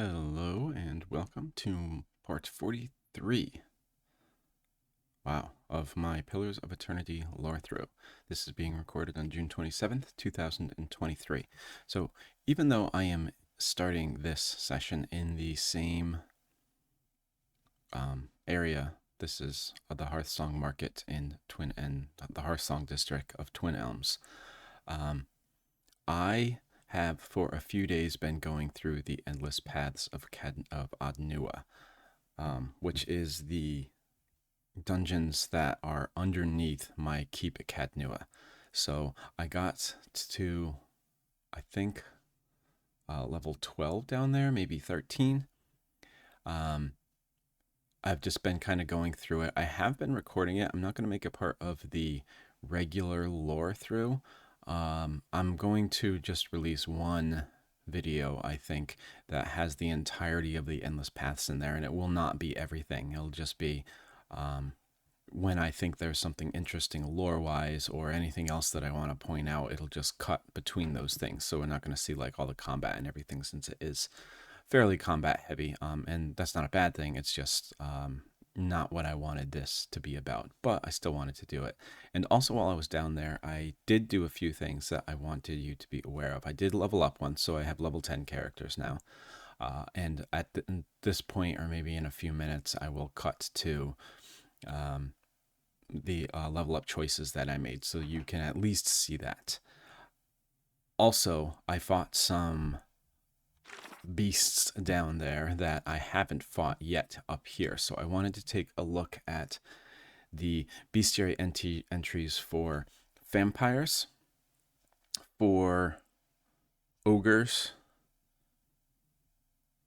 Hello and welcome to part 43, wow, of my Pillars of Eternity Lorethrough. This is being recorded on June 27th, 2023. So even though I am starting this session in the same area, this is the Hearthsong Market in the Hearthsong district of Twin Elms. I have for a few days been going through the endless paths of Adnua, which is the dungeons that are underneath my keep at Cadnua. So I got to, I think, level 12 down there, maybe 13. I've just been kind of going through it. I have been recording it. I'm not going to make it part of the regular lore through. I'm going to just release one video, I think, that has the entirety of the endless paths in there, and it will not be everything. It'll just be when I think there's something interesting lore-wise or anything else that I want to point out, it'll just cut between those things. So we're not going to see like all the combat and everything, since it is fairly combat heavy. And that's not a bad thing. It's just not what I wanted this to be about, but I still wanted to do it. And also, while I was down there, I did do a few things that I wanted you to be aware of. I did level up once, so I have level 10 characters now. And at this point, or maybe in a few minutes, I will cut to the level up choices that I made, so you can at least see that. Also, I fought some beasts down there that I haven't fought yet up here, so I wanted to take a look at the bestiary entries for vampires, for ogres,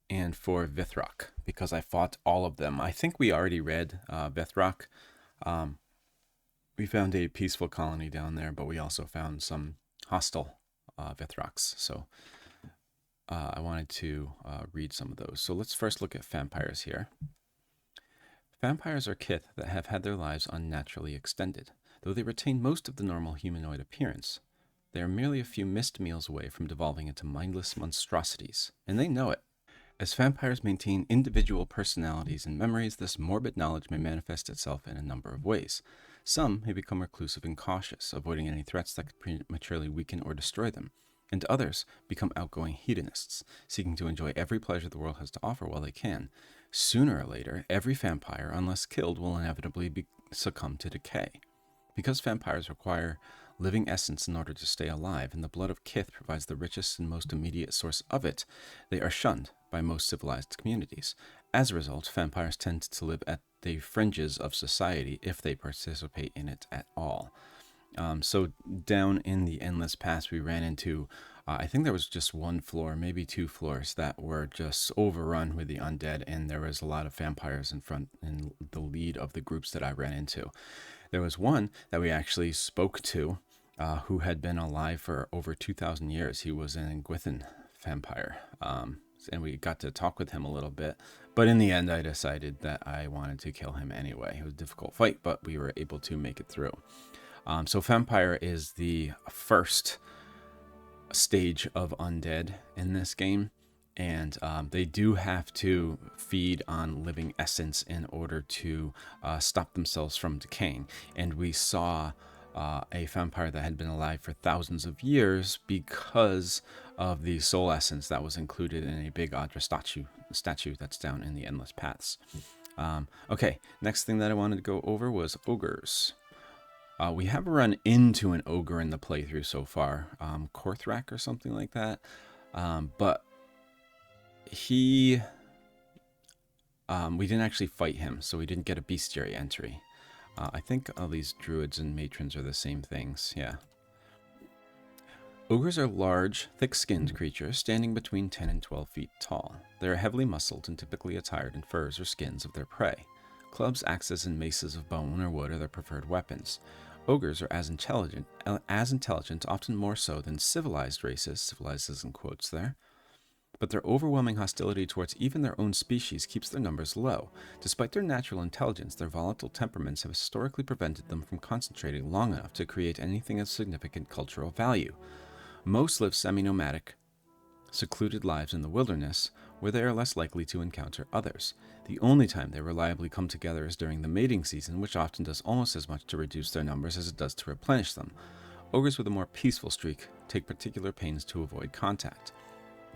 and for Vithrock, because I fought all of them. I think we already read Vithrock. We found a peaceful colony down there, but we also found some hostile Vithrocks. So I wanted to read some of those. So let's first look at vampires here. Vampires are kith that have had their lives unnaturally extended. Though they retain most of the normal humanoid appearance, they are merely a few missed meals away from devolving into mindless monstrosities, and they know it. As vampires maintain individual personalities and memories, this morbid knowledge may manifest itself in a number of ways. Some may become reclusive and cautious, avoiding any threats that could prematurely weaken or destroy them, and others become outgoing hedonists, seeking to enjoy every pleasure the world has to offer while they can. Sooner or later, every vampire, unless killed, will inevitably succumb to decay. Because vampires require living essence in order to stay alive, and the blood of kith provides the richest and most immediate source of it, they are shunned by most civilized communities. As a result, vampires tend to live at the fringes of society if they participate in it at all. So down in the endless paths, we ran into, I think there was just one floor, maybe two floors, that were just overrun with the undead, and there was a lot of vampires in the lead of the groups that I ran into. There was one that we actually spoke to, who had been alive for over 2,000 years. He was an Gwithan vampire, and we got to talk with him a little bit. But in the end, I decided that I wanted to kill him anyway. It was a difficult fight, but we were able to make it through. So vampire is the first stage of undead in this game, and they do have to feed on living essence in order to stop themselves from decaying. And we saw a vampire that had been alive for thousands of years because of the soul essence that was included in a big Adra statue that's down in the Endless Paths. Okay, next thing that I wanted to go over was ogres. We haven't run into an ogre in the playthrough so far, Korthrak or something like that, but we didn't actually fight him, so we didn't get a bestiary entry. I think all these druids and matrons are the same things, yeah. Ogres are large, thick-skinned creatures standing between 10 and 12 feet tall. They are heavily muscled and typically attired in furs or skins of their prey. Clubs, axes, and maces of bone or wood are their preferred weapons. Ogres are as intelligent, often more so than civilized races, civilized is in quotes there, but their overwhelming hostility towards even their own species keeps their numbers low. Despite their natural intelligence, their volatile temperaments have historically prevented them from concentrating long enough to create anything of significant cultural value. Most live semi-nomadic secluded lives in the wilderness, where they are less likely to encounter others. The only time they reliably come together is during the mating season, which often does almost as much to reduce their numbers as it does to replenish them. Ogres with a more peaceful streak take particular pains to avoid contact.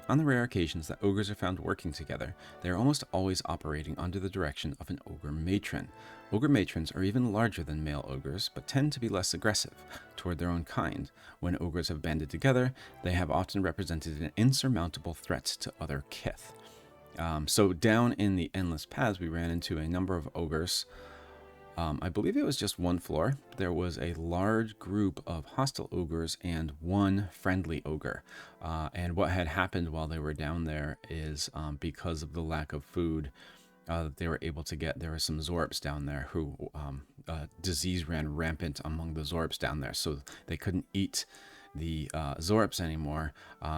On the rare occasions that ogres are found working together, they are almost always operating under the direction of an ogre matron. Ogre matrons are even larger than male ogres, but tend to be less aggressive toward their own kind. When ogres have banded together, they have often represented an insurmountable threat to other kith. So down in the Endless Paths, we ran into a number of ogres. I believe it was just one floor. There was a large group of hostile ogres and one friendly ogre. And what had happened while they were down there is because of the lack of food they were able to get, there were some Zorps down there who disease ran rampant among the Zorps down there. So they couldn't eat the Zorps anymore,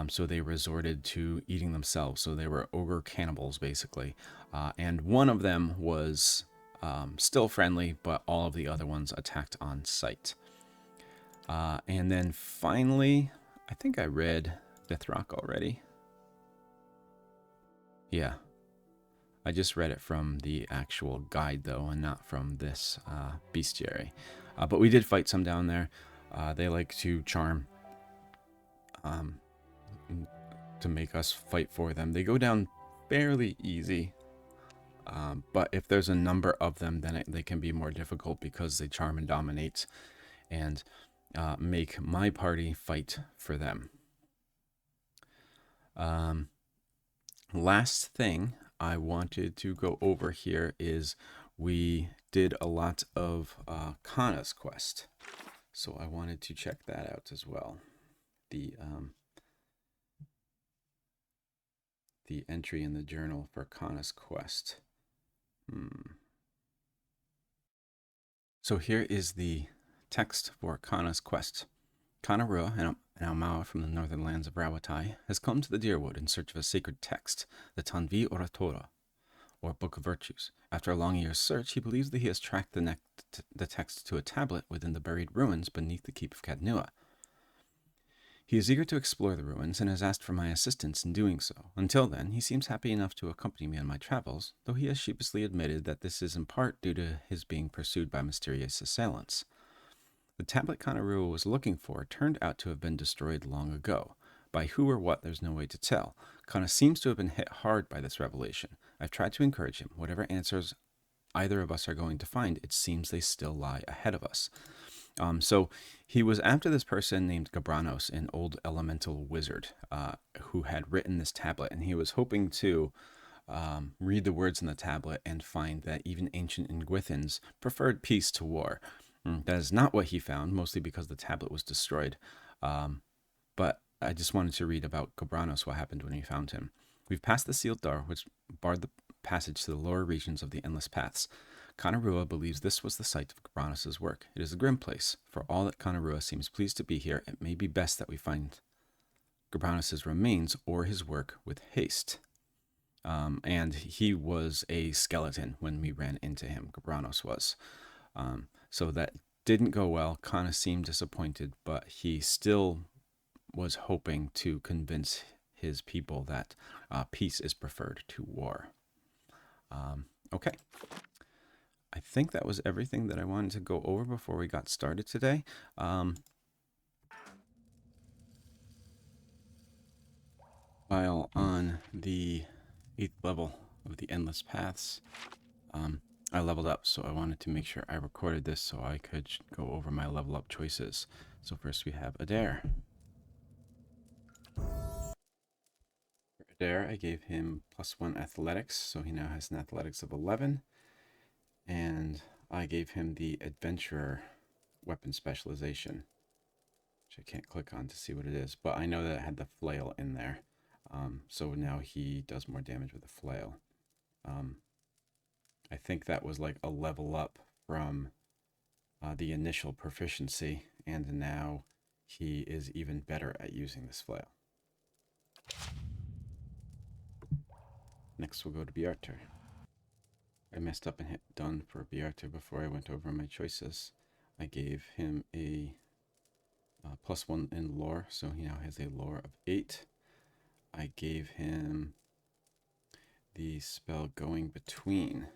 so they resorted to eating themselves. So they were ogre cannibals, basically. And one of them was still friendly, but all of the other ones attacked on sight. And then finally, I think I read Vithrock already. Yeah. I just read it from the actual guide, though, and not from this bestiary. But we did fight some down there. They like to charm to make us fight for them. They go down fairly easy. But if there's a number of them, then they can be more difficult because they charm and dominate and make my party fight for them. Last thing I wanted to go over here is we did a lot of Kana's quest. So I wanted to check that out as well. The entry in the journal for Kana's quest. So here is the text for Kana's quest. Kana Rua, an Aumaua from the northern lands of Rawatai, has come to the Deerwood in search of a sacred text, the Tanvi Oratora, or Book of Virtues. After a long year's search, he believes that he has tracked the text to a tablet within the buried ruins beneath the keep of Kadnua. He is eager to explore the ruins and has asked for my assistance in doing so. Until then, he seems happy enough to accompany me on my travels, though he has sheepishly admitted that this is in part due to his being pursued by mysterious assailants. The tablet Kana Rua was looking for turned out to have been destroyed long ago. By who or what, there's no way to tell. Kana seems to have been hit hard by this revelation. I've tried to encourage him. Whatever answers either of us are going to find, it seems they still lie ahead of us. So he was after this person named Gabranos, an old elemental wizard, who had written this tablet, and he was hoping to read the words in the tablet and find that even ancient Ingwithans preferred peace to war. That is not what he found, mostly because the tablet was destroyed. But I just wanted to read about Gabranos, what happened when we found him. We've passed the sealed door, which barred the passage to the lower regions of the Endless Paths. Kana Rua believes this was the site of Gabranos' work. It is a grim place. For all that Kana Rua seems pleased to be here, it may be best that we find Gabranos' remains or his work with haste. And he was a skeleton when we ran into him. Gabranos was. So that didn't go well. Kana seemed disappointed, but he still was hoping to convince his people that peace is preferred to war. Okay. I think that was everything that I wanted to go over before we got started today. While on the 8th level of the Endless Paths, I leveled up, so I wanted to make sure I recorded this so I could go over my level up choices. So first we have Adair. For Adair, I gave him +1 athletics, so he now has an athletics of 11. And I gave him the Adventurer weapon specialization, which I can't click on to see what it is, but I know that it had the flail in there. So now he does more damage with the flail. I think that was like a level up from the initial proficiency, and now he is even better at using this flail. Next we'll go to Bjartur. I messed up and hit done for Bjartur before I went over my choices. I gave him a +1 in lore, so he now has a lore of 8. I gave him the spell Going Between,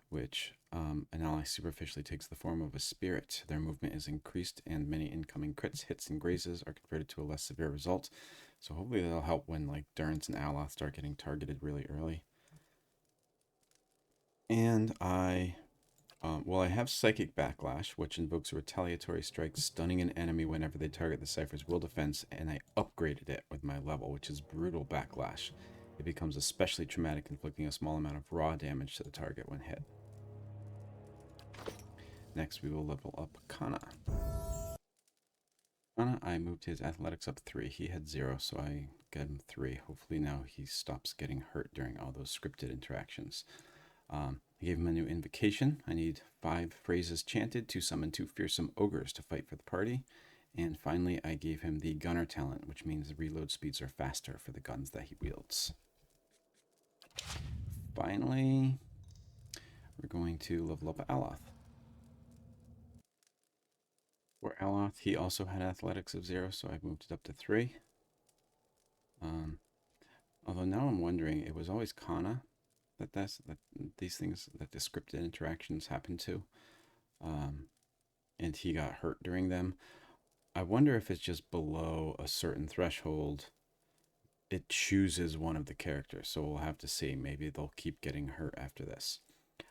which an ally superficially takes the form of a spirit. Their movement is increased, and many incoming crits, hits, and grazes are converted to a less severe result. So hopefully that'll help when like Durance and Aloth start getting targeted really early. And I have Psychic Backlash, which invokes a retaliatory strike, stunning an enemy whenever they target the Cypher's will defense, and I upgraded it with my level, which is Brutal Backlash. It becomes especially traumatic, inflicting a small amount of raw damage to the target when hit. Next, we will level up Kana. Kana, I moved his athletics up 3. He had 0, so I got him 3. Hopefully now he stops getting hurt during all those scripted interactions. I gave him a new invocation. I need 5 phrases chanted to summon 2 fearsome ogres to fight for the party. And finally, I gave him the gunner talent, which means the reload speeds are faster for the guns that he wields. Finally, we're going to level up Aloth. For Aloth, he also had athletics of 0, so I moved it up to 3. Although now I'm wondering, it was always Kana that these things, that the scripted interactions happen to. And he got hurt during them. I wonder if it's just below a certain threshold, it chooses one of the characters. So we'll have to see. Maybe they'll keep getting hurt after this.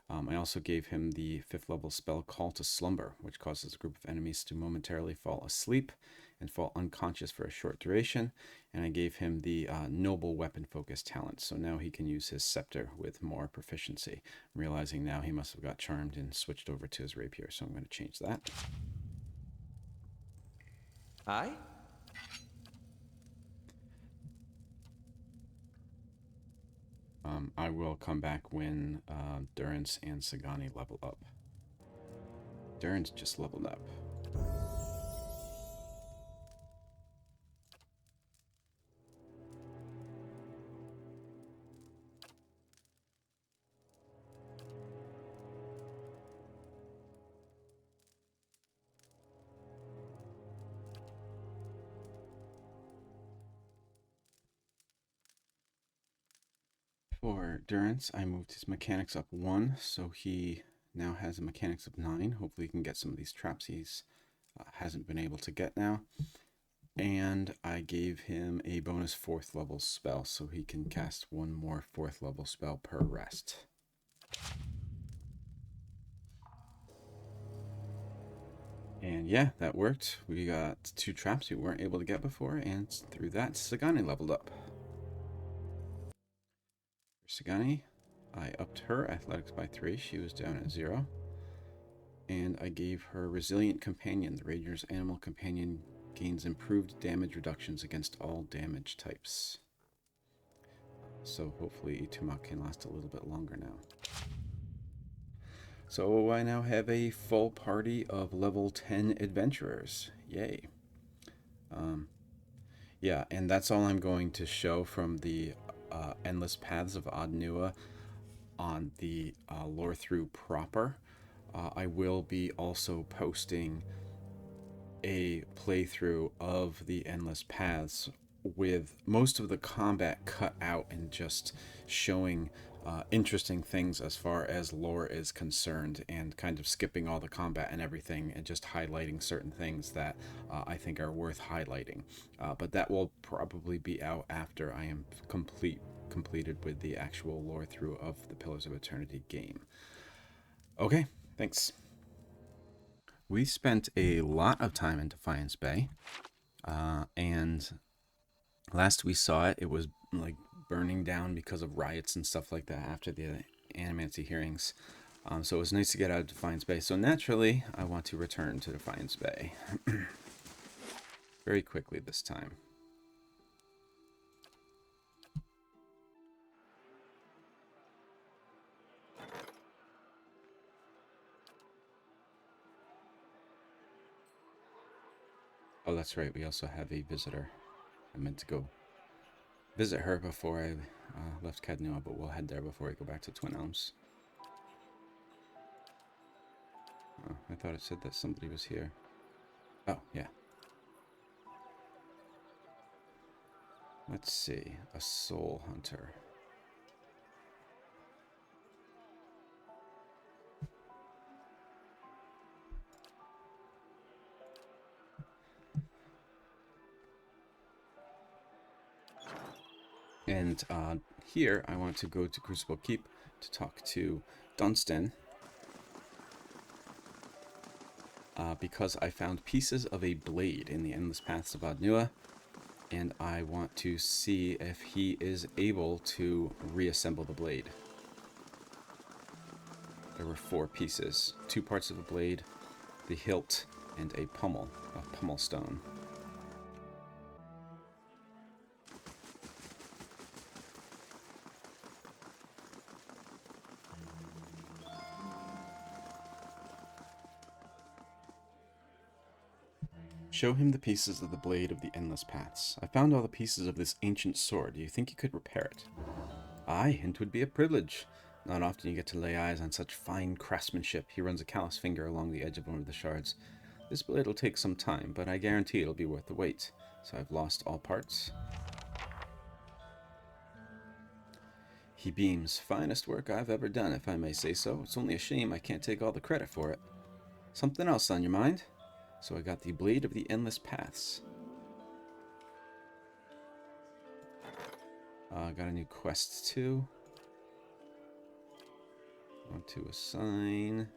I also gave him the 5th level spell Call to Slumber, which causes a group of enemies to momentarily fall asleep and fall unconscious for a short duration. And I gave him the Noble Weapon Focus talent, so now he can use his scepter with more proficiency. I'm realizing now he must have got charmed and switched over to his rapier, so I'm going to change that. Aye? I will come back when Durance and Sagani level up. Durance just leveled up. For Durance, I moved his mechanics up 1, so he now has a mechanics of 9. Hopefully he can get some of these traps he's hasn't been able to get now. And I gave him a bonus 4th level spell, so he can cast 1 more 4th level spell per rest. And yeah, that worked. We got 2 traps we weren't able to get before, and through that, Sagani leveled up. Sagani, I upped her athletics by 3. She was down at 0. And I gave her Resilient Companion. The Ranger's animal companion gains improved damage reductions against all damage types. So hopefully Itumak can last a little bit longer now. So I now have a full party of level 10 adventurers. Yay. Yeah, and that's all I'm going to show from the Endless Paths of Adnua on the Lorethrough proper. I will be also posting a playthrough of the Endless Paths with most of the combat cut out and just showing interesting things as far as lore is concerned, and kind of skipping all the combat and everything and just highlighting certain things that I think are worth highlighting. But that will probably be out after I am completed with the actual lore through of the Pillars of Eternity game. Okay, thanks. We spent a lot of time in Defiance Bay, and last we saw it, it was like burning down because of riots and stuff like that after the animancy hearings. So it was nice to get out of Defiance Bay. So naturally, I want to return to Defiance Bay very quickly this time. Oh, that's right. We also have a visitor. I meant to go visit her before I left Cadnua, but we'll head there before we go back to Twin Elms. Oh, I thought it said that somebody was here. Oh, yeah. Let's see. A soul hunter. And here I want to go to Crucible Keep to talk to Dunstan. Because I found pieces of a blade in the Endless Paths of Adnua, and I want to see if he is able to reassemble the blade. There were 4 pieces, 2 parts of a blade, the hilt, and a pummel stone. Show him the pieces of the blade of the Endless Paths. I found all the pieces of this ancient sword. Do you think you could repair it? Aye, and 'twould be a privilege. Not often you get to lay eyes on such fine craftsmanship. He runs a callous finger along the edge of one of the shards. This blade will take some time, but I guarantee it'll be worth the wait. So I've lost all parts. He beams. Finest work I've ever done, if I may say so. It's only a shame I can't take all the credit for it. Something else on your mind? So I got the Blade of the Endless Paths. Got a new quest too. Want to assign.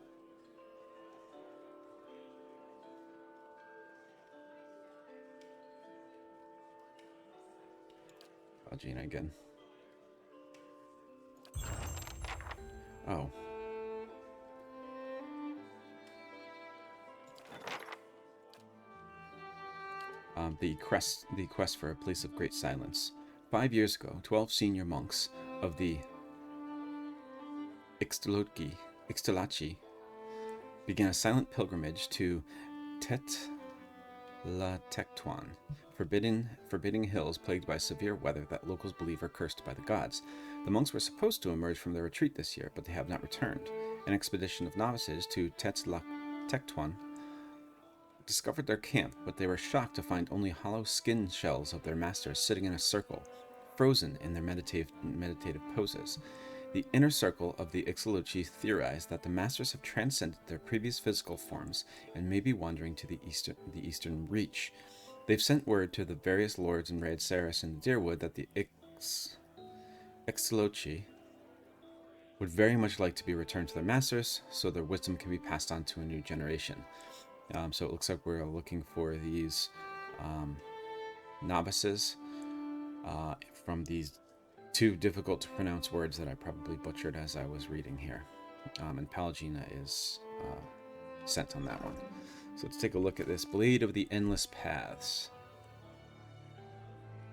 Oh, Gina again. Oh. The quest for a place of great silence. 5 years ago, 12 senior monks of the Ixtalachi began a silent pilgrimage to Tetlatektuan, forbidding hills plagued by severe weather that locals believe are cursed by the gods. The monks were supposed to emerge from their retreat this year, but they have not returned. An expedition of novices to Tetlatektuan discovered their camp, but they were shocked to find only hollow skin shells of their masters sitting in a circle, frozen in their meditative poses. The inner circle of the Ixtalochi theorized that the masters have transcended their previous physical forms and may be wandering to the eastern reach. They've sent word to the various lords in Red Saris and Deerwood that the Ixtalochi would very much like to be returned to their masters, so their wisdom can be passed on to a new generation. So it looks like we're looking for these novices from these 2 difficult to pronounce words that I probably butchered as I was reading here. And Palagina is sent on that one. So let's take a look at this Blade of the Endless Paths.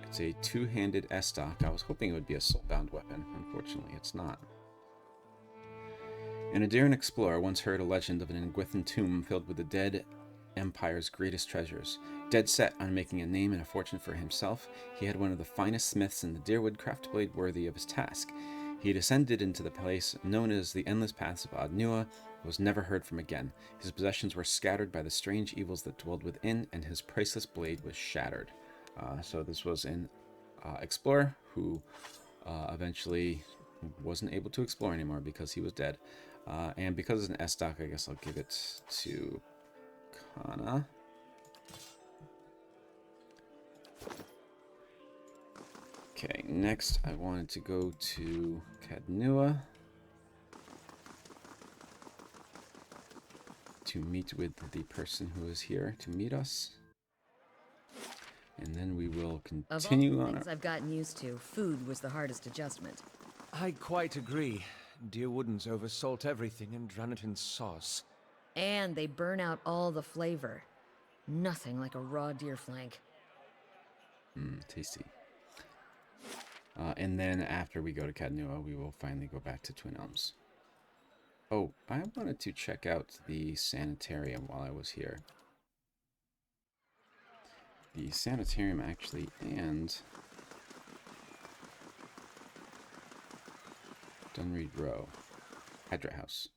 It's a 2-handed estoc. I was hoping it would be a soul-bound weapon. Unfortunately, it's not. An Adairan explorer once heard a legend of an Ingwithan tomb filled with the dead Empire's greatest treasures. Dead set on making a name and a fortune for himself, he had one of the finest smiths in the Deerwood craft blade worthy of his task. He descended into the place known as the Endless Paths of Adnua, and was never heard from again. His possessions were scattered by the strange evils that dwelled within, and his priceless blade was shattered. So this was an explorer who eventually wasn't able to explore anymore because he was dead. And because it's an S-Doc, I guess I'll give it to Kana. Okay, next I wanted to go to Cadnua to meet with the person who is here to meet us. And then we will continue on. Of all the things I've gotten used to, food was the hardest adjustment. I quite agree. Deerwoodans oversalt everything and drown it in sauce. And they burn out all the flavor. Nothing like a raw deer flank. Tasty. And then after we go to Cadnua, we will finally go back to Twin Elms. Oh, I wanted to check out the sanitarium while I was here. The sanitarium actually, and Dunreed Row, Hydra House.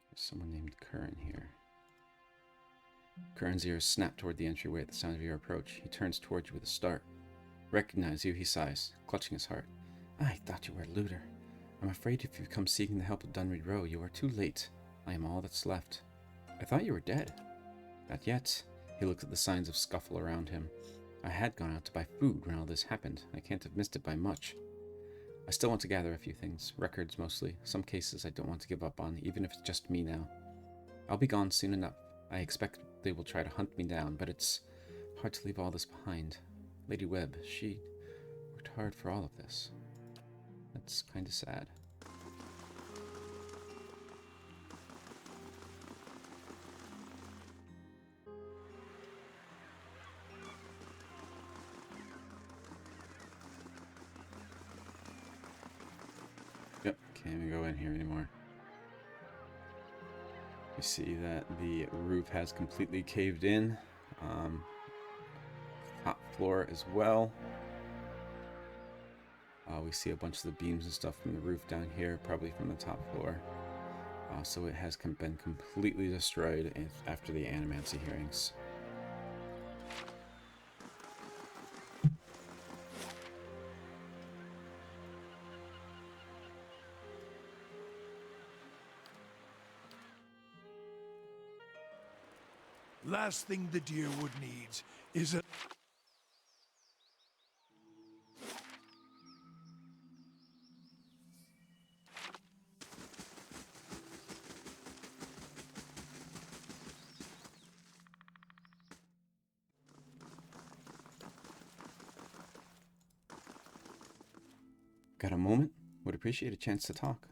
There's someone named Curran here. Curran's ears snap toward the entryway at the sound of your approach. He turns toward you with a start. Recognize you, he sighs, clutching his heart. I thought you were a looter. I'm afraid if you come seeking the help of Dunreed Row, you are too late. I am all that's left. I thought you were dead. Not yet. He looks at the signs of scuffle around him. I had gone out to buy food when all this happened. I can't have missed it by much. I still want to gather a few things. Records, mostly. Some cases I don't want to give up on, even if it's just me now. I'll be gone soon enough. I expect they will try to hunt me down, but it's hard to leave all this behind. Lady Webb, she worked hard for all of this. That's kind of sad. Yep, can't even go in here anymore. You see that the roof has completely caved in. Top floor as well. We see a bunch of the beams and stuff from the roof down here, probably from the top floor. So it has been completely destroyed after the animancy hearings. Last thing the Deerwood needs is a... Got a moment? Would appreciate a chance to talk.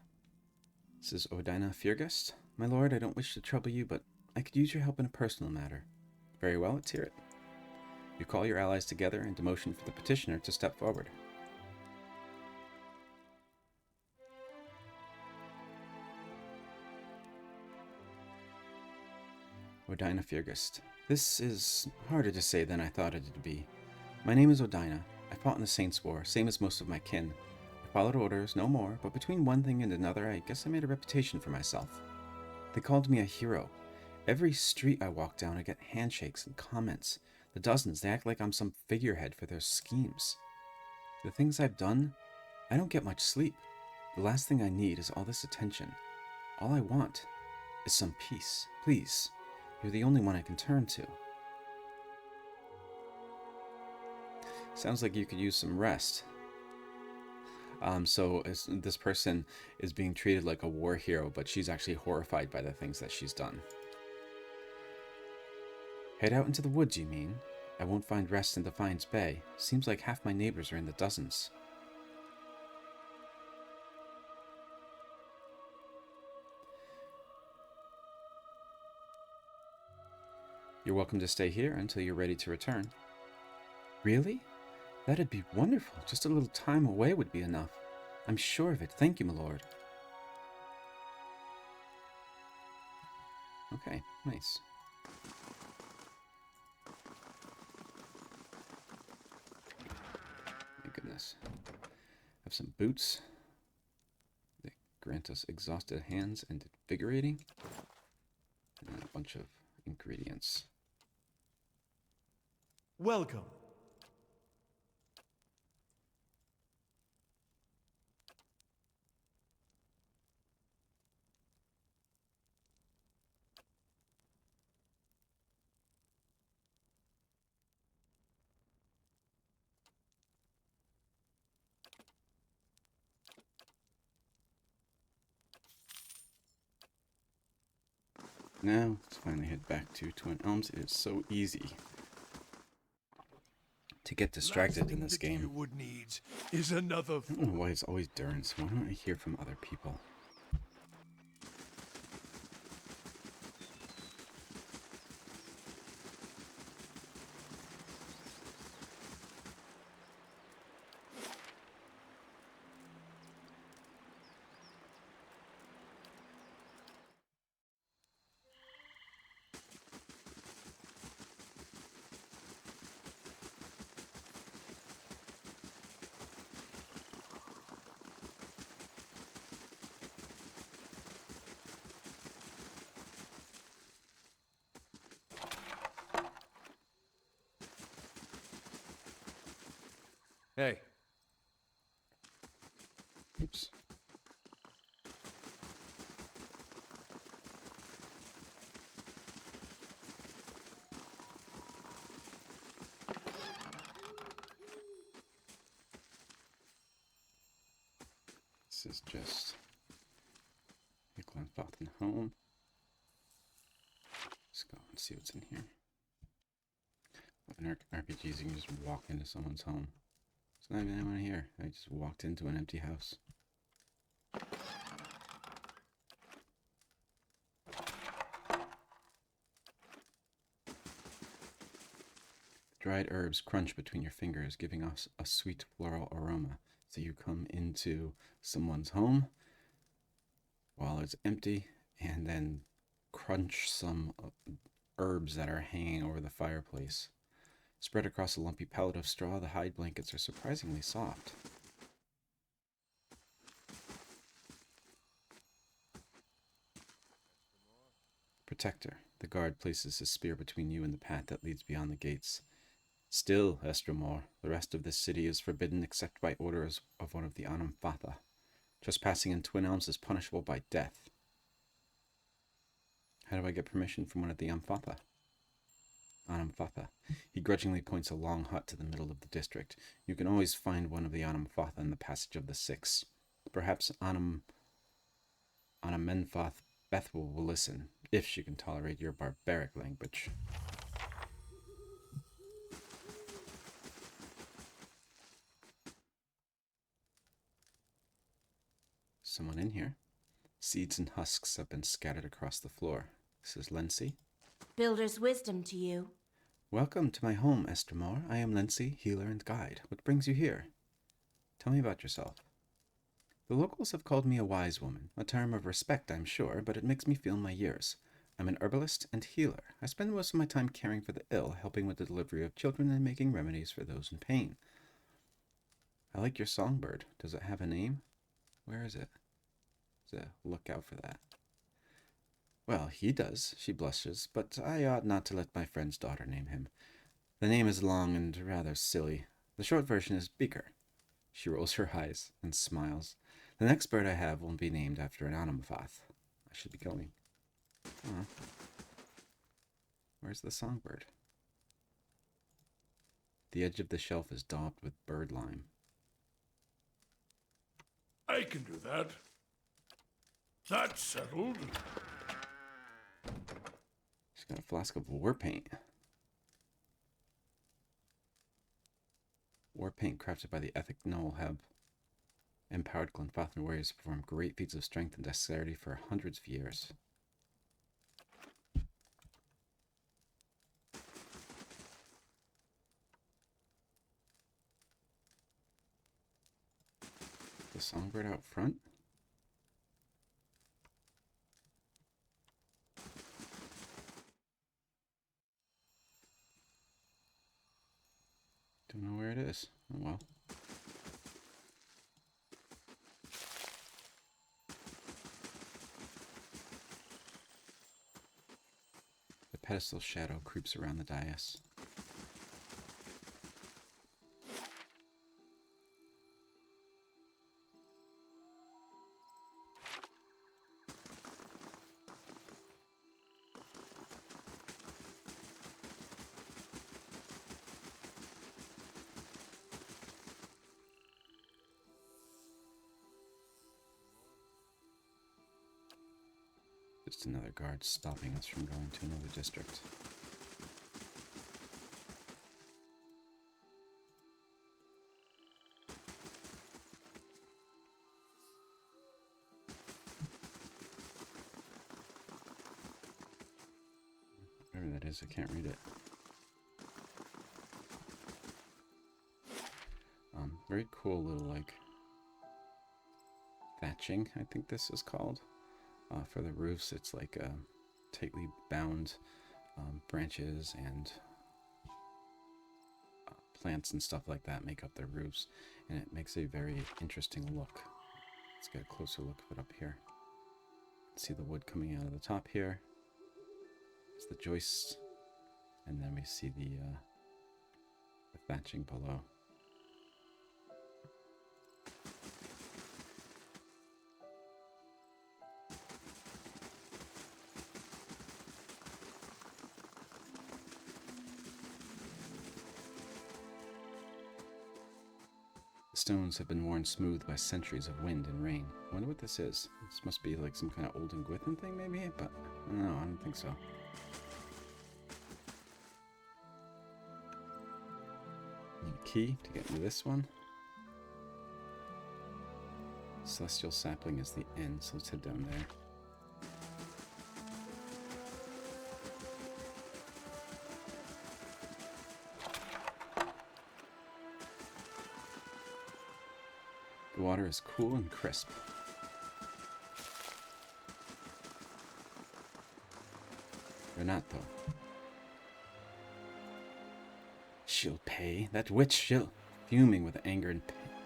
This is Odina Feargust. My lord, I don't wish to trouble you, but I could use your help in a personal matter. Very well, let's hear it. You call your allies together and motion for the petitioner to step forward. Odina Feargust. This is harder to say than I thought it'd be. My name is Odina. I fought in the Saints' War, same as most of my kin. I followed orders, no more, but between one thing and another, I guess I made a reputation for myself. They called me a hero. Every street I walk down, I get handshakes and comments. The dozens, they act like I'm some figurehead for their schemes. The things I've done, I don't get much sleep. The last thing I need is all this attention. All I want is some peace. Please, you're the only one I can turn to. Sounds like you could use some rest. So this person is being treated like a war hero, but she's actually horrified by the things that she's done. Head out into the woods, you mean? I won't find rest in Defiance Bay. Seems like half my neighbors are in the dozens. You're welcome to stay here until you're ready to return. Really? That'd be wonderful. Just a little time away would be enough. I'm sure of it. Thank you, my lord. Okay, nice. My goodness. Have some boots. They grant us exhausted hands and invigorating. And then a bunch of ingredients. Welcome. Now, let's finally head back to Twin Elms. It is so easy to get distracted in this game. Deerwood needs is another... I don't know why it's always Durrance. Why don't I hear from other people? Hey, Oops. This is just a Glanfathan home. Let's go and see what's in here. In RPGs, you can just walk into someone's home. There's not even anyone here. I just walked into an empty house. Dried herbs crunch between your fingers, giving us a sweet floral aroma. So you come into someone's home while it's empty and then crunch some herbs that are hanging over the fireplace. Spread across a lumpy pallet of straw, the hide blankets are surprisingly soft. Protector. The guard places his spear between you and the path that leads beyond the gates. Still, Estromor, the rest of this city is forbidden except by orders of one of the animancy. Trespassing in Twin Elms is punishable by death. How do I get permission from one of the animancy? He grudgingly points a long hut to the middle of the district. You can always find one of the animancy in the Passage of the Six. Perhaps Anamenfath Bethwell will listen, if she can tolerate your barbaric language. Someone in here. Seeds and husks have been scattered across the floor. This is Lency. Builder's wisdom to you. Welcome to my home, Estromor. I am Lency, healer and guide. What brings you here? Tell me about yourself. The locals have called me a wise woman, a term of respect, I'm sure, but it makes me feel my years. I'm an herbalist and healer. I spend most of my time caring for the ill, helping with the delivery of children and making remedies for those in pain. I like your songbird. Does it have a name? Where is it? Look out for that. Well, he does, she blushes, but I ought not to let my friend's daughter name him. The name is long and rather silly. The short version is Beaker. She rolls her eyes and smiles. The next bird I have will be named after an animancy. I should be going. Oh. Where's the songbird? The edge of the shelf is daubed with bird lime. I can do that. That's settled. She's got a flask of war paint. War paint crafted by the Ethic Noel have empowered Glanfathan warriors to perform great feats of strength and dexterity for hundreds of years. The songbird out front? Don't know where it is. Oh well. The pedestal shadow creeps around the dais. Just another guard stopping us from going to another district. Whatever that is, I can't read it. Very cool little, like, thatching, I think this is called. For the roofs, it's like tightly bound branches and plants and stuff like that make up their roofs, and it makes a very interesting look. Let's get a closer look of it up here. See the wood coming out of the top here. It's the joists, and then we see the thatching below. stones have been worn smooth by centuries of wind and rain. I wonder what this is. This must be like some kind of old Ingwithan thing, maybe? But I don't know, I don't think so. Need a key to get into this one. Celestial Sapling is the inn, so let's head down there. The water is cool and crisp. Renato. She'll pay. That witch, she'll... Fuming with anger and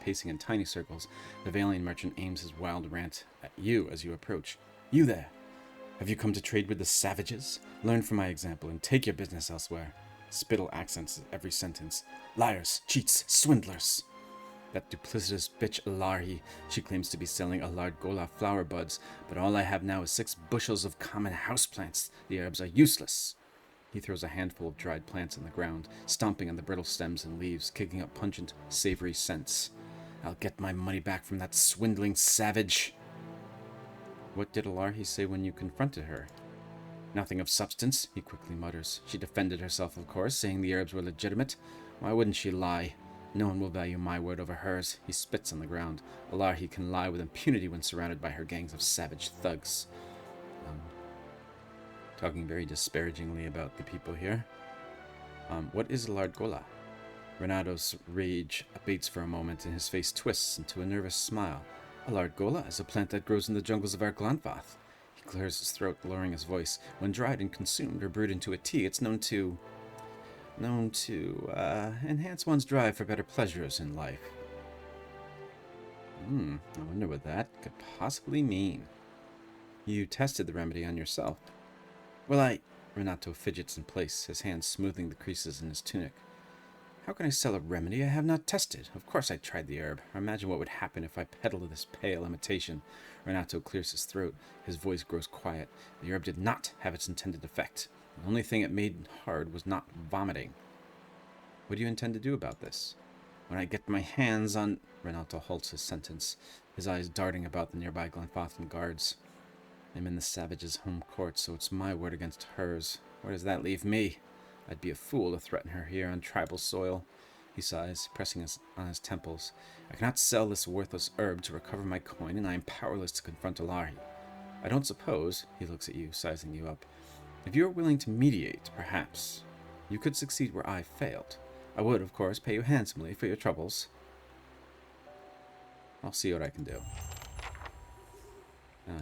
pacing in tiny circles, the Valian merchant aims his wild rant at you as you approach. You there! Have you come to trade with the savages? Learn from my example and take your business elsewhere. Spittle accents every sentence. Liars, cheats, swindlers! That duplicitous bitch Alarhi, she claims to be selling Alard Gola flower buds, but all I have now is 6 bushels of common houseplants. The herbs are useless. He throws a handful of dried plants on the ground, stomping on the brittle stems and leaves, kicking up pungent, savory scents. I'll get my money back from that swindling savage. What did Alarhi say when you confronted her? Nothing of substance, he quickly mutters. She defended herself, of course, saying the herbs were legitimate. Why wouldn't she lie? No one will value my word over hers. He spits on the ground. Alarhi can lie with impunity when surrounded by her gangs of savage thugs. Talking very disparagingly about the people here. What is Alard Gola? Renato's rage abates for a moment and his face twists into a nervous smile. Alard Gola is a plant that grows in the jungles of our Glanfathan. He clears his throat, lowering his voice. When dried and consumed or brewed into a tea, it's known to enhance one's drive for better pleasures in life. I wonder what that could possibly mean. You tested the remedy on yourself. Well, Renato fidgets in place, his hands smoothing the creases in his tunic. How can I sell a remedy I have not tested? Of course I tried the herb. Imagine what would happen if I peddled this pale imitation. Renato clears his throat. His voice grows quiet. The herb did not have its intended effect. The only thing it made hard was not vomiting. What do you intend to do about this? When I get my hands on... Renato halts his sentence, his eyes darting about the nearby Glanfathan guards. I'm in the savage's home court, so it's my word against hers. Where does that leave me? I'd be a fool to threaten her here on tribal soil. He sighs, pressing on his temples. I cannot sell this worthless herb to recover my coin, and I am powerless to confront Alarhi. I don't suppose, he looks at you, sizing you up. If you are willing to mediate, perhaps, you could succeed where I failed. I would, of course, pay you handsomely for your troubles. I'll see what I can do.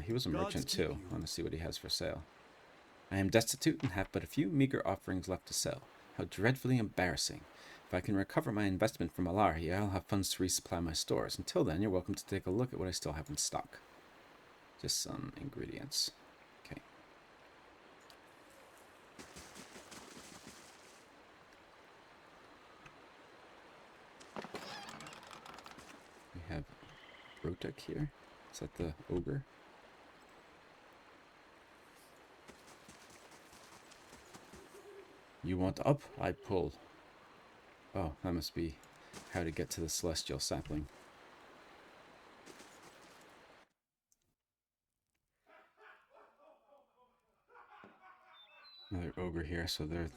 He was a merchant, too. I want to see what he has for sale. I am destitute and have but a few meager offerings left to sell. How dreadfully embarrassing. If I can recover my investment from Alarhi, I'll have funds to resupply my stores. Until then, you're welcome to take a look at what I still have in stock. Just some ingredients. Okay. We have Rotek here. Is that the ogre? You want up? I pull. Oh, that must be how to get to the Celestial Sapling. Another ogre here, so they're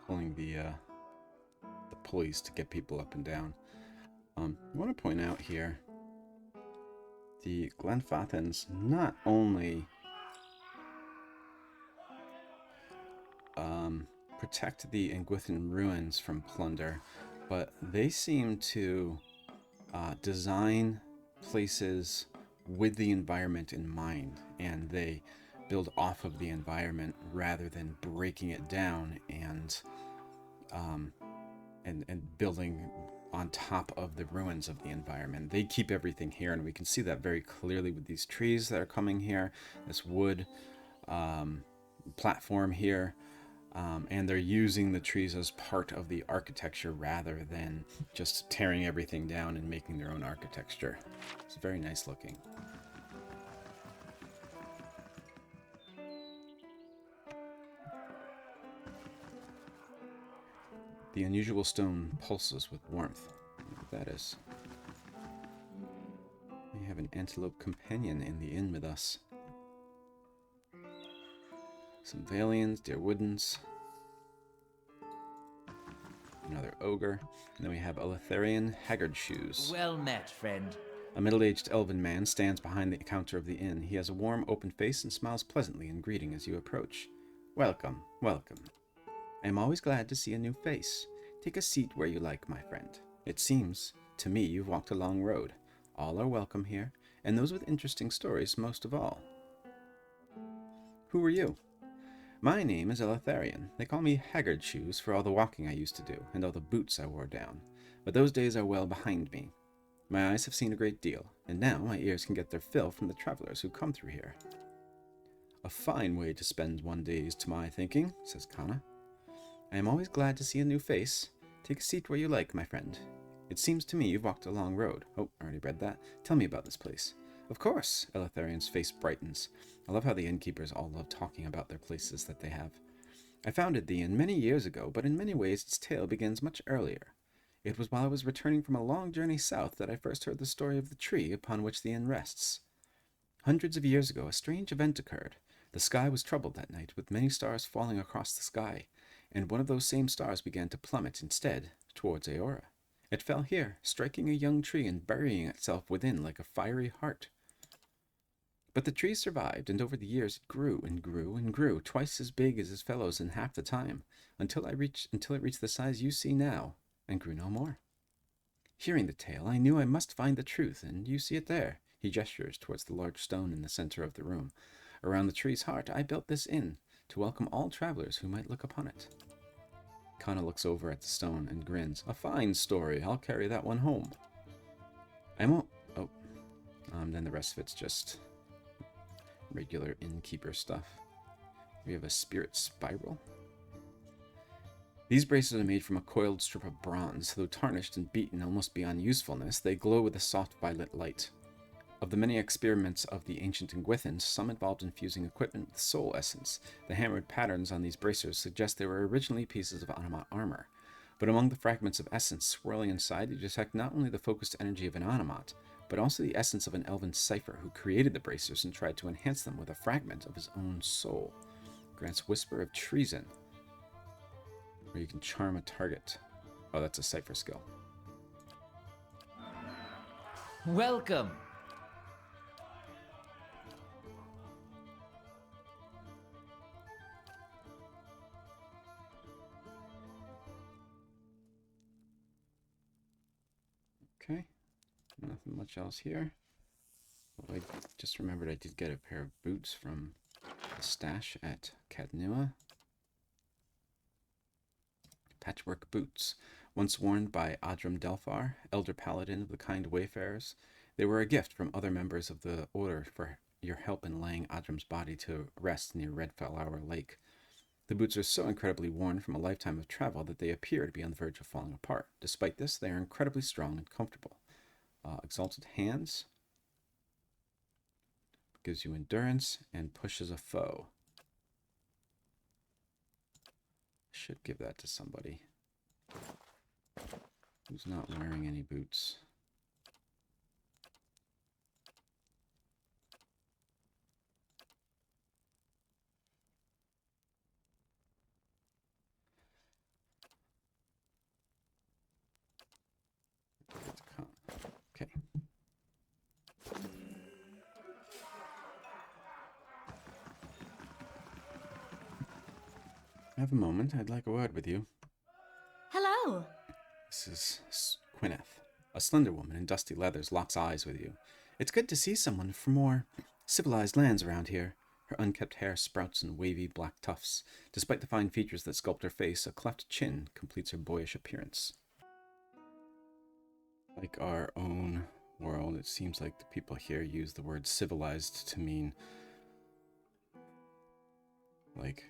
pulling the pulleys to get people up and down. I want to point out here, the Glanfathans not only protect the Ingwithan ruins from plunder, but they seem to design places with the environment in mind, and they build off of the environment rather than breaking it down and building on top of the ruins of the environment. They keep everything here, and we can see that very clearly with these trees that are coming here, this wood platform here. And they're using the trees as part of the architecture rather than just tearing everything down and making their own architecture. It's very nice looking. The unusual stone pulses with warmth. I don't know what that is. have an antelope companion in the inn with us. Some Valians, deer woodens. Another ogre. And then we have a Letharian haggard shoes. Well met, friend. A middle-aged elven man stands behind the counter of the inn. He has a warm, open face and smiles pleasantly in greeting as you approach. Welcome, welcome. I am always glad to see a new face. Take a seat where you like, my friend. It seems, to me, you've walked a long road. All are welcome here, and those with interesting stories most of all. Who are you? My name is Eletharian. They call me Haggard Shoes for all the walking I used to do, and all the boots I wore down. But those days are well behind me. My eyes have seen a great deal, and now my ears can get their fill from the travelers who come through here. A fine way to spend one days, to my thinking, says Kana. I am always glad to see a new face. Take a seat where you like, my friend. It seems to me you've walked a long road. Oh, I already read that. Tell me about this place. Of course, Eletharian's face brightens. I love how the innkeepers all love talking about their places that they have. I founded the inn many years ago, but in many ways its tale begins much earlier. It was while I was returning from a long journey south that I first heard the story of the tree upon which the inn rests. Hundreds of years ago, a strange event occurred. The sky was troubled that night, with many stars falling across the sky, and one of those same stars began to plummet instead towards Aora. It fell here, striking a young tree and burying itself within like a fiery heart. But the tree survived, and over the years it grew and grew and grew, twice as big as its fellows in half the time, until it reached the size you see now, and grew no more. Hearing the tale, I knew I must find the truth, and you see it there. He gestures towards the large stone in the center of the room. Around the tree's heart, I built this inn, to welcome all travelers who might look upon it. Kana looks over at the stone and grins. A fine story. I'll carry that one home. Then the rest of it's just regular innkeeper stuff. We have a spirit spiral. These braces are made from a coiled strip of bronze. Though tarnished and beaten almost beyond usefulness, they glow with a soft violet light. Of the many experiments of the ancient Ingwithans, some involved infusing equipment with soul essence. The hammered patterns on these bracers suggest they were originally pieces of Animat armor. But among the fragments of essence swirling inside, you detect not only the focused energy of an Animat, but also the essence of an elven cipher who created the bracers and tried to enhance them with a fragment of his own soul. Grants Whisper of Treason, where you can charm a target. Oh, that's a cipher skill. Welcome. Okay, nothing much else here. Well, I just remembered I did get a pair of boots from the stash at Cadnua. Patchwork boots, once worn by Adram Delphar, elder paladin of the kind Wayfarers. They were a gift from other members of the Order for your help in laying Adram's body to rest near Redflower Lake. The boots are so incredibly worn from a lifetime of travel that they appear to be on the verge of falling apart. Despite this, they are incredibly strong and comfortable. Exalted Hands gives you endurance and pushes a foe. Should give that to somebody who's not wearing any boots. Okay. Have a moment. I'd like a word with you. Hello. This is Quineth. A slender woman in dusty leathers locks eyes with you. It's good to see someone from more civilized lands around here. Her unkept hair sprouts in wavy black tufts. Despite the fine features that sculpt her face, a cleft chin completes her boyish appearance. Like our own world, it seems like the people here use the word civilized to mean like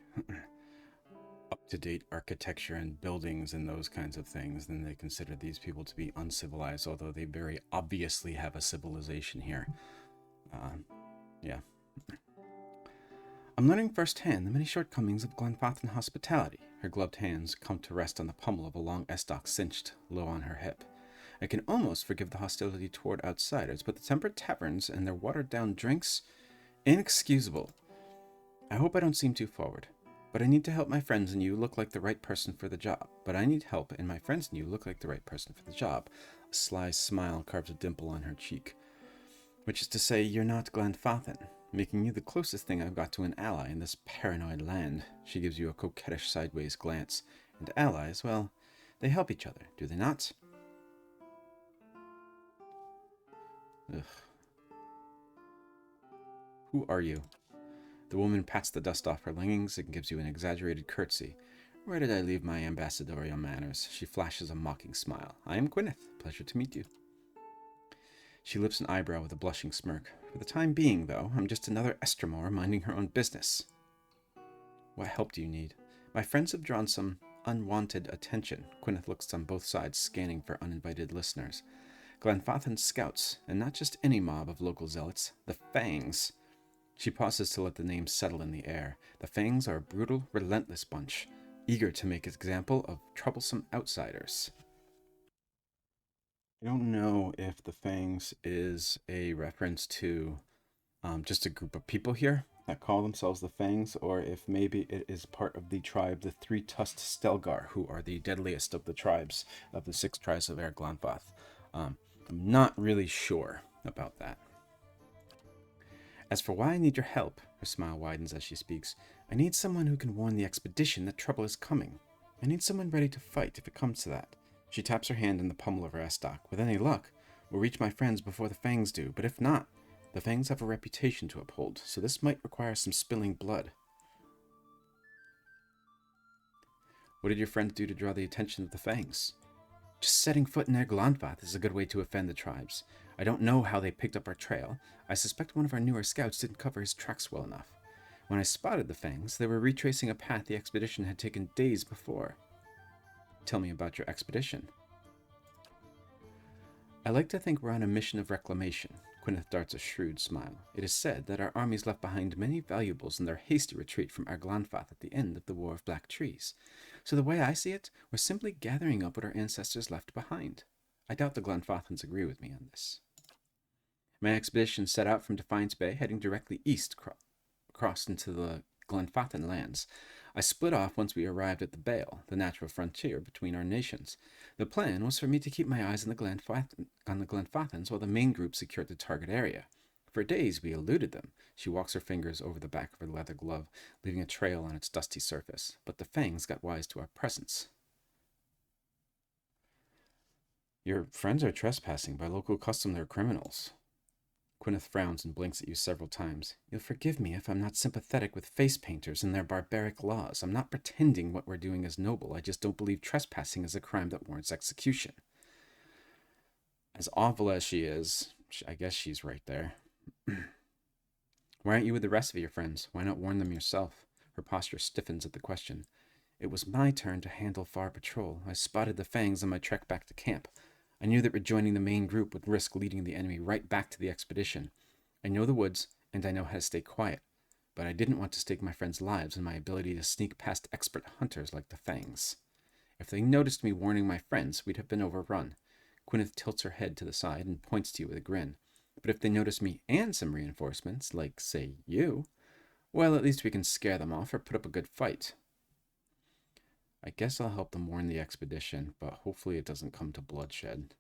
up-to-date architecture and buildings and those kinds of things. Then they consider these people to be uncivilized, although they very obviously have a civilization here. Yeah. I'm learning firsthand the many shortcomings of Glanfathan hospitality. Her gloved hands come to rest on the pommel of a long estoc cinched low on her hip. I can almost forgive the hostility toward outsiders, but the temperate taverns and their watered-down drinks? Inexcusable. I hope I don't seem too forward, but I need to help my friends and you look like the right person for the job. A sly smile carves a dimple on her cheek. Which is to say, you're not Glanfathan, making you the closest thing I've got to an ally in this paranoid land. She gives you a coquettish sideways glance. And allies, well, they help each other, do they not? Ugh. Who are you? The woman pats the dust off her leggings and gives you an exaggerated curtsy. Where did I leave my ambassadorial manners? She flashes a mocking smile. I am Gwyneth. Pleasure to meet you. She lifts an eyebrow with a blushing smirk. For the time being, though, I'm just another Estremor minding her own business. What help do you need? My friends have drawn some unwanted attention. Gwyneth looks on both sides, scanning for uninvited listeners. Glanfathan's scouts, and not just any mob of local zealots, the Fangs. She pauses to let the name settle in the air. The Fangs are a brutal, relentless bunch, eager to make an example of troublesome outsiders. I don't know if the Fangs is a reference to just a group of people here that call themselves the Fangs, or if maybe it is part of the tribe, the Three-Tusked Stelgar, who are the deadliest of the tribes, of the 6 tribes of Glanfathan. I'm not really sure about that. As for why I need your help, her smile widens as she speaks, I need someone who can warn the expedition that trouble is coming. I need someone ready to fight if it comes to that. She taps her hand in the pommel of her estoc. With any luck, we'll reach my friends before the Fangs do, but if not, the Fangs have a reputation to uphold, so this might require some spilling blood. What did your friends do to draw the attention of the Fangs? Just setting foot in Glanfathan is a good way to offend the tribes. I don't know how they picked up our trail. I suspect one of our newer scouts didn't cover his tracks well enough. When I spotted the Fangs, they were retracing a path the expedition had taken days before. Tell me about your expedition. I like to think we're on a mission of reclamation. Gwyneth darts a shrewd smile. It is said that our armies left behind many valuables in their hasty retreat from Glanfathan at the end of the War of Black Trees. So the way I see it, we're simply gathering up what our ancestors left behind. I doubt the Glanfathans agree with me on this. My expedition set out from Defiance Bay, heading directly east, crossed into the Glanfathan lands. I split off once we arrived at the Vale, the natural frontier between our nations. The plan was for me to keep my eyes on the Glanfathans while the main group secured the target area. For days we eluded them. She walks her fingers over the back of her leather glove, leaving a trail on its dusty surface. But the Fangs got wise to our presence. Your friends are trespassing. By local custom, they're criminals. Gwyneth frowns and blinks at you several times. You'll forgive me if I'm not sympathetic with face painters and their barbaric laws. I'm not pretending what we're doing is noble. I just don't believe trespassing is a crime that warrants execution. As awful as she is, I guess she's right there. Why aren't you with the rest of your friends? Why not warn them yourself? Her posture stiffens at the question. It was my turn to handle far patrol. I spotted the Fangs on my trek back to camp. I knew that rejoining the main group would risk leading the enemy right back to the expedition. I know the woods, and I know how to stay quiet, but I didn't want to stake my friends' lives and my ability to sneak past expert hunters like the Fangs. If they noticed me warning my friends, we'd have been overrun. Gwyneth tilts her head to the side and points to you with a grin. But if they notice me and some reinforcements, like, say, you, well, at least we can scare them off or put up a good fight. I guess I'll help them warn the expedition, but hopefully it doesn't come to bloodshed.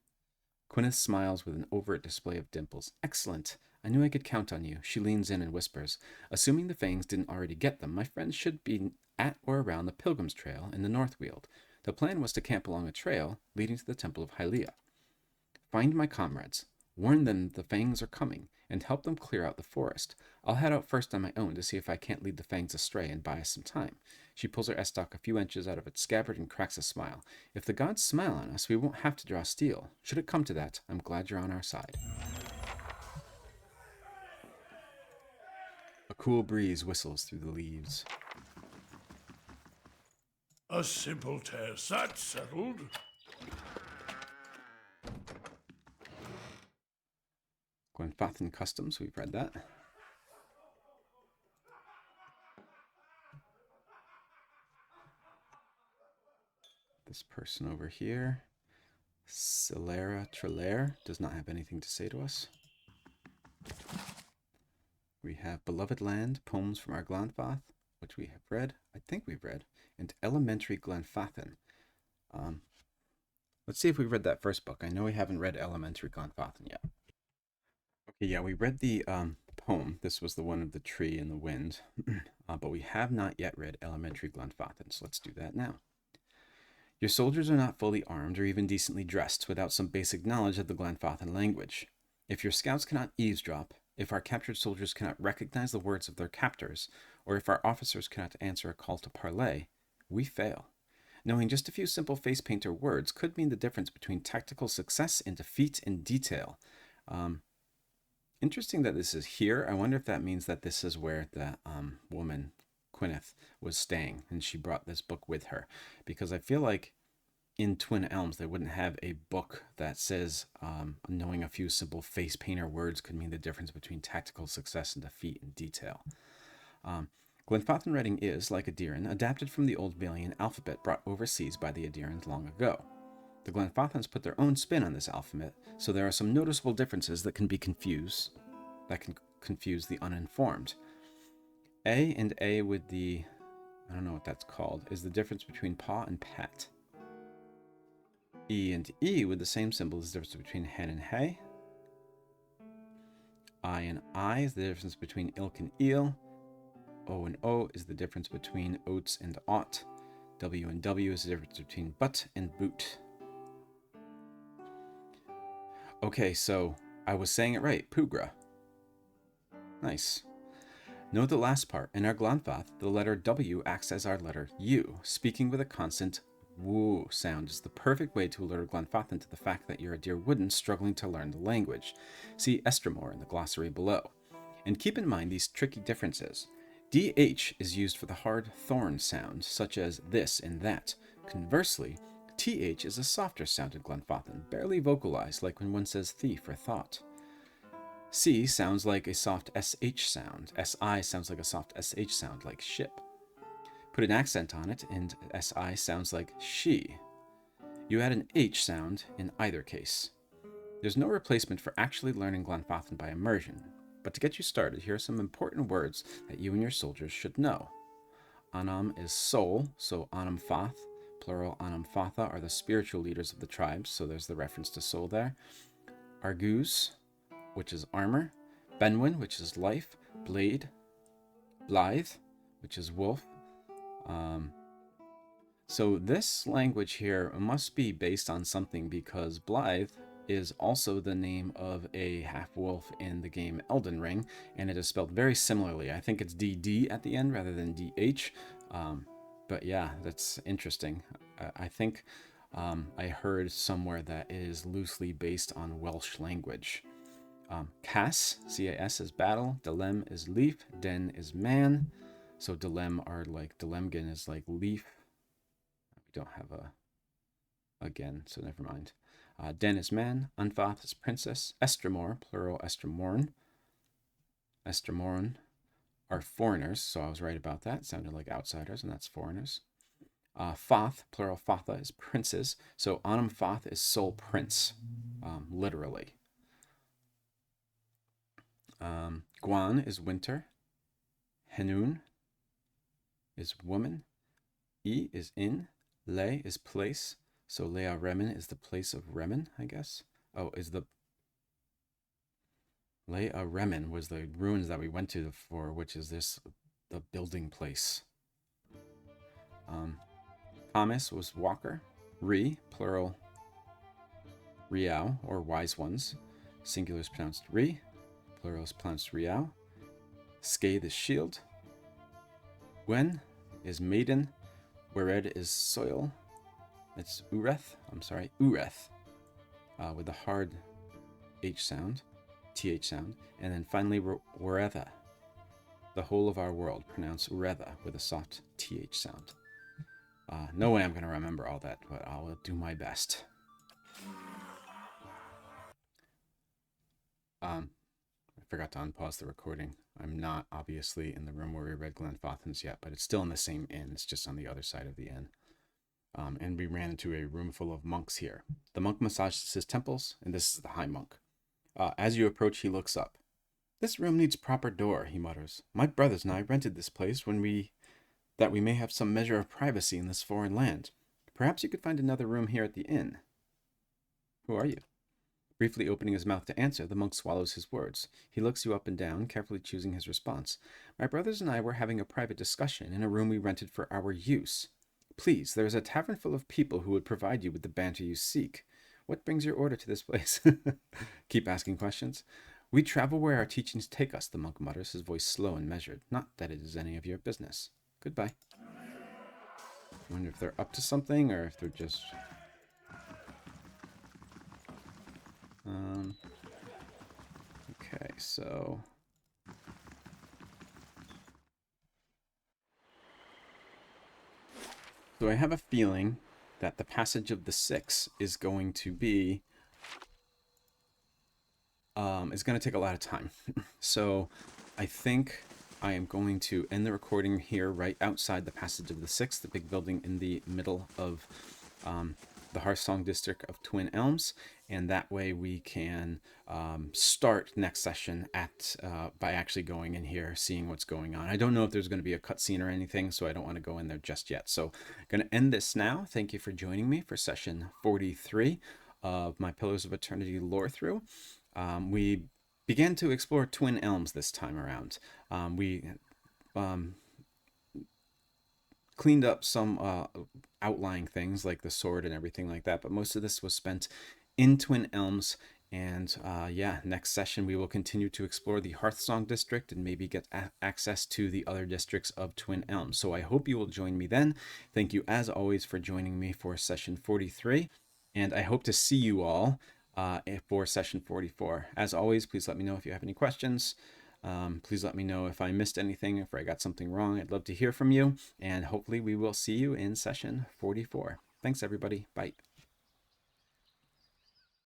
Gwyneth smiles with an overt display of dimples. Excellent. I knew I could count on you. She leans in and whispers. Assuming the Fangs didn't already get them, my friends should be at or around the Pilgrim's Trail in the Northweald. The plan was to camp along a trail leading to the Temple of Hylia. Find my comrades. Warn them the Fangs are coming, and help them clear out the forest. I'll head out first on my own to see if I can't lead the Fangs astray and buy us some time. She pulls her estoc a few inches out of its scabbard and cracks a smile. If the gods smile on us, we won't have to draw steel. Should it come to that, I'm glad you're on our side. A cool breeze whistles through the leaves. A simple test, that's settled. Glanfathan Customs, we've read that. This person over here. Celera Trelaire does not have anything to say to us. We have Beloved Land, Poems from our Glanfath, which we have read. I think we've read. And Elementary Glanfathan. Let's see if we read that first book. I know we haven't read Elementary Glanfathan yet. Okay, yeah, we read the poem. This was the one of the tree and the wind. But we have not yet read Elementary Glanfathan, so let's do that now. Your soldiers are not fully armed or even decently dressed without some basic knowledge of the Glanfathan language. If your scouts cannot eavesdrop, if our captured soldiers cannot recognize the words of their captors, or if our officers cannot answer a call to parley, we fail. Knowing just a few simple face painter words could mean the difference between tactical success and defeat in detail. Interesting that this is here. I wonder if that means that this is where the woman, Gwyneth, was staying, and she brought this book with her. Because I feel like in Twin Elms, they wouldn't have a book that says knowing a few simple face painter words could mean the difference between tactical success and defeat in detail. Glanfathan writing is, like Adiran, adapted from the old Valian alphabet brought overseas by the Adirans long ago. The Glanfathans put their own spin on this alphabet, so there are some noticeable differences that can confuse the uninformed. A and A with the, I don't know what that's called, is the difference between paw and pet. E and E with the same symbol is the difference between hen and hay. I and I is the difference between ilk and eel. O and O is the difference between oats and ought. W and W is the difference between butt and boot. Okay, so I was saying it right, Pugra. Nice. Note the last part. In our Glanfath, the letter W acts as our letter U. Speaking with a constant woo sound is the perfect way to alert a Glanfathan to the fact that you're a dear wooden struggling to learn the language. See Estremore in the glossary below. And keep in mind these tricky differences. DH is used for the hard thorn sound, such as this and that. Conversely, TH is a softer sounded Glanfathan, barely vocalized like when one says thief or thought. C sounds like a soft SH sound. SI sounds like a soft SH sound, like ship. Put an accent on it, and SI sounds like she. You add an H sound in either case. There's no replacement for actually learning Glanfathan by immersion, but to get you started, here are some important words that you and your soldiers should know. Anam is soul, so Anam Fath, plural Anam Fatha, are the spiritual leaders of the tribes, so there's the reference to soul there. Argus, which is armor. Benwin, which is life. Blade. Blithe, which is wolf. So this language here must be based on something because Blithe is also the name of a half-wolf in the game Elden Ring, and it is spelled very similarly. I think it's DD at the end rather than DH. But yeah, that's interesting. I think I heard somewhere that it is loosely based on Welsh language. Cas, C-A-S, is battle. Delem is leaf. Den is man. So Delem are like, Delemgin is like leaf. We don't have a again, so never mind. Den is man. Unfath is princess. Estremore, plural Estremorn. Estremorn are foreigners, so I was right about that. It sounded like outsiders, and that's foreigners. Fath, plural Fatha, is princes. So Anam Fath is soul prince, literally. Guan is winter. Henun is woman. E is in. Le is place. So Lea Remen is the place of Remen, I guess. Oh, is the... Lea Remen was the ruins that we went to for, which is this, the building place. Thomas was walker. Re, plural Riao, or wise ones. Singular is pronounced Re. Plural is pronounced Riao. Scathe is shield. Wen is maiden. Wered is soil. It's Ureth. Ureth. With the hard H sound, TH sound. And then finally, Weretha. The whole of our world, pronounced Uretha with a soft TH sound. No way I'm going to remember all that, but I will do my best. I forgot to unpause the recording. I'm not obviously in the room where we read Glanfathans yet, but it's still in the same inn. It's just on the other side of the inn. and we ran into a room full of monks here. The monk massages his temples, and this is the high monk. As you approach, he looks up. This room needs proper door, he mutters. My brothers and I rented this place that we may have some measure of privacy in this foreign land. Perhaps you could find another room here at the inn. Who are you? Briefly opening his mouth to answer, the monk swallows his words. He looks you up and down, carefully choosing his response. My brothers and I were having a private discussion in a room we rented for our use. Please, there is a tavern full of people who would provide you with the banter you seek. What brings your order to this place? Keep asking questions. We travel where our teachings take us, the monk mutters, his voice slow and measured. Not that it is any of your business. Goodbye. I wonder if they're up to something or if they're just... Okay, so... So I have a feeling that the passage of the Six is going to be... it's going to take a lot of time. So I think I am going to end the recording here right outside the passage of the Six, the big building in the middle of the Hearthsong district of Twin Elms, and that way we can start next session at by actually going in here, seeing what's going on. I don't know if there's going to be a cutscene or anything, so I don't want to go in there just yet. So I'm going to end this now. Thank you for joining me for session 43 of my Pillars of Eternity Lorethrough. We began to explore Twin Elms this time around. We cleaned up some outlying things like the sword and everything like that, but most of this was spent in Twin Elms. And yeah, next session we will continue to explore the Hearthsong district and maybe get access to the other districts of Twin Elms. So I hope you will join me then. Thank you as always for joining me for session 43, and I hope to see you all for session 44. As always, please let me know if you have any questions. Please let me know if I missed anything, if I got something wrong. I'd love to hear from you, and hopefully we will see you in session 44. Thanks, everybody. Bye.